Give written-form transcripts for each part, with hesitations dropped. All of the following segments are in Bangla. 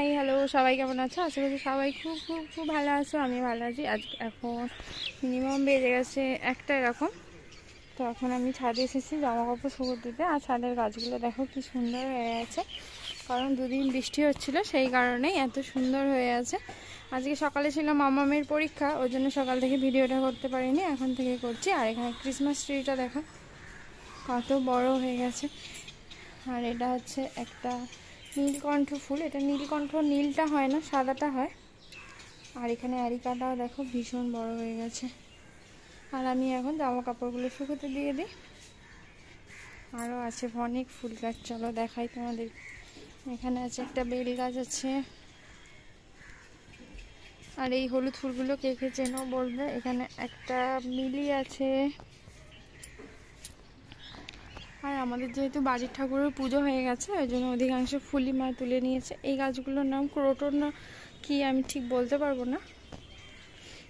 হাই হ্যালো, সবাই কেমন আছো? আশা করছি সবাই খুব খুব খুব ভালো আছো। আমি ভালো আছি। আজ এখন মিনিমাম বেজে গেছে একটা এরকম। তো এখন আমি ছাদে এসেছি জামা কাপড় শুকোতে দিতে। আর ছাদের গাছগুলো দেখো কি সুন্দর হয়ে আছে, কারণ দুদিন বৃষ্টি হচ্ছিল, সেই কারণেই এত সুন্দর হয়ে আছে। আজকে সকালে ছিল মামামের পরীক্ষা, ওই জন্য সকাল থেকে ভিডিওটা করতে পারিনি, এখন থেকে করছি। আর এখানে ক্রিসমাস ট্রিটা দেখো কত বড় হয়ে গেছে। আর এটা হচ্ছে একটা নীলকণ্ঠ ফুল, এটা নীলকণ্ঠ, নীলটা হয় না, সাদাটা হয়। আর এখানে অ্যারিকাটাও দেখো ভীষণ বড় হয়ে গেছে। আর আমি এখন জামা কাপড়গুলো শুকোতে দিয়ে দিই। আরও আছে অনেক ফুল গাছ, চলো দেখাই তোমাদের। এখানে আছে একটা বেল গাছ আছে। আর এই হলুদ ফুলগুলো কে কে চেনো বলবে। এখানে একটা মিলি আছে। আর আমাদের যেহেতু বাড়ির ঠাকুরের পুজো হয়ে গেছে, ওই জন্য অধিকাংশ ফুলই মা তুলে নিয়েছে। এই গাছগুলোর নাম ক্রোটন না কি আমি ঠিক বলতে পারবো না।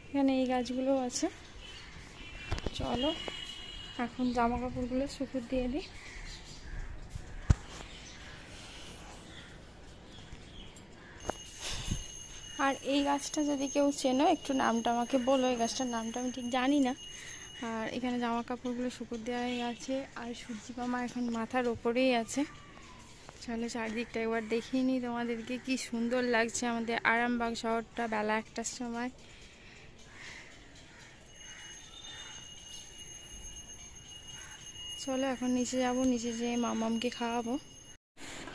এখানে এই গাছগুলো আছে। চলো এখন জামা কাপড়গুলো শুকুর দিয়ে দিই। আর এই গাছটা যদি কেউ চেনো একটু নামটা আমাকে বলো। এই গাছটার নামটা আমি ঠিক জানি না। আর এখানে জামা কাপড়গুলো শুকুর দেওয়াই আছে। আর সূর্যি মামা এখন মাথার ওপরেই আছে। চলো চারদিকটা একবার দেখিয়ে নিই তোমাদেরকে, কি সুন্দর লাগছে আমাদের আরামবাগ শহরটা বেলা 1টার সময়। চলো এখন নিচে যাব, নিচে যেয়ে মামামকে খাওয়াবো।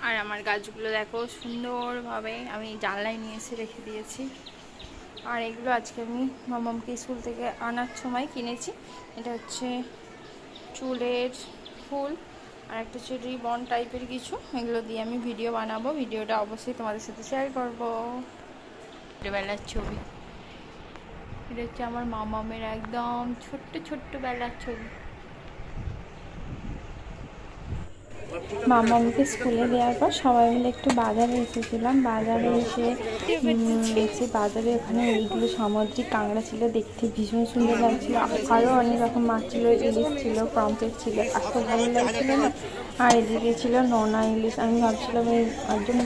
আর আমার গাছগুলো দেখো সুন্দরভাবে আমি জানলায় নিয়ে এসে রেখে দিয়েছি। আর এগুলো আজকে আমি মামামকে স্কুল থেকে আনার সময় কিনেছি। এটা হচ্ছে চুলের ফুল, আর একটা হচ্ছে রিবন টাইপের কিছু। এগুলো দিয়ে আমি ভিডিও বানাবো, ভিডিওটা অবশ্যই তোমাদের সাথে শেয়ার করবো। ছোটবেলার ছবি, এটা হচ্ছে আমার মামামের একদম ছোট্ট ছোট্ট বেলার ছবি। মামামকে স্কুলে দেওয়ার পর সবাই মিলে একটু বাজারে এসেছিলাম। বাজারে এসে বাজারে ওখানে এইগুলো সামুদ্রিক কাঁকড়া ছিল, দেখতে ভীষণ সুন্দর লাগছিল। আরও অনেক রকম মাছ ছিল, ইলিশ ছিল, পমফ্রেট ছিল, এত ভালো লাগছিল না। আর এদিকে ছিল নোনা ইলিশ। আমি ভাবছিলাম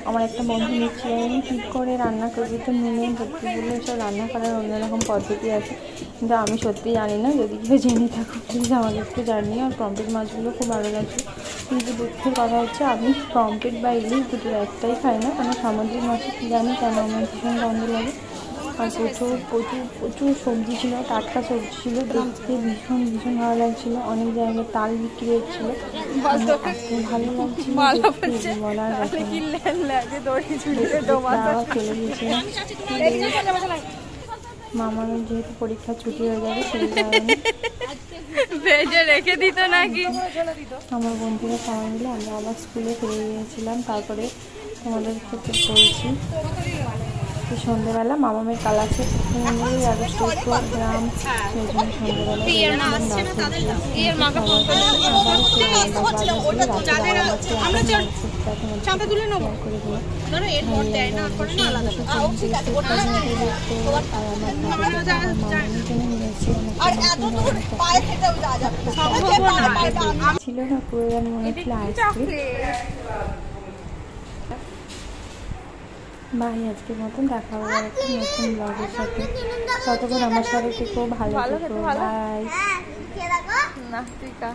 আমার একটা বন্ধু নিচ্ছিল, আমি কী করে রান্না করবি, তো নুনে ভর্তি বলে সব রান্না করার অন্যরকম পদ্ধতি আছে, কিন্তু আমি সত্যি জানি না। যদি কেউ জেনে থাকো প্লিজ আমাকে একটু জানিও। আর পমফ্রেট মাছগুলো খুব ভালো লাগছে, কিন্তু দুঃখের কথা হচ্ছে আমি পমফ্রেট বা ইলিশ দুটোর একটাই খাই না, কারণ সামুদ্রিক মাছে কী জানি কেন আমার ভীষণ গন্ধ লাগে। আর প্রচুর প্রচুর প্রচুর সবজি ছিল, টাটকা সবজি ছিল, দেখতে ভীষণ ভীষণ ভালো লাগছিলো। অনেক জায়গায় তাল বিক্রি হচ্ছিলো, এত ভালো লাগছিল বলার কথা চলে গেছে। মামার যেহেতু পরীক্ষা ছুটি হয়ে যাবে সেই কারণে ভেজে রেখে দিত নাকি। আমার বন্ধুরা সবাই মিলে আমরা আবার স্কুলে ফিরে গিয়েছিলাম। তারপরে তোমাদের ক্ষেত্রে পড়েছি সন্ধ্যেবেলা মামামের কালাসে 15ই আগস্ট গ্রাম, সেই জন্য ছিল না পুরো যেন মনে হচ্ছিল আইসক্রিম। বাই, আজকের মতন দেখা হবে একটা নতুন ব্লগের সাথে। ততক্ষণ আমার সাথে থেকেও ভালো থেকো। বাই। না তুই কা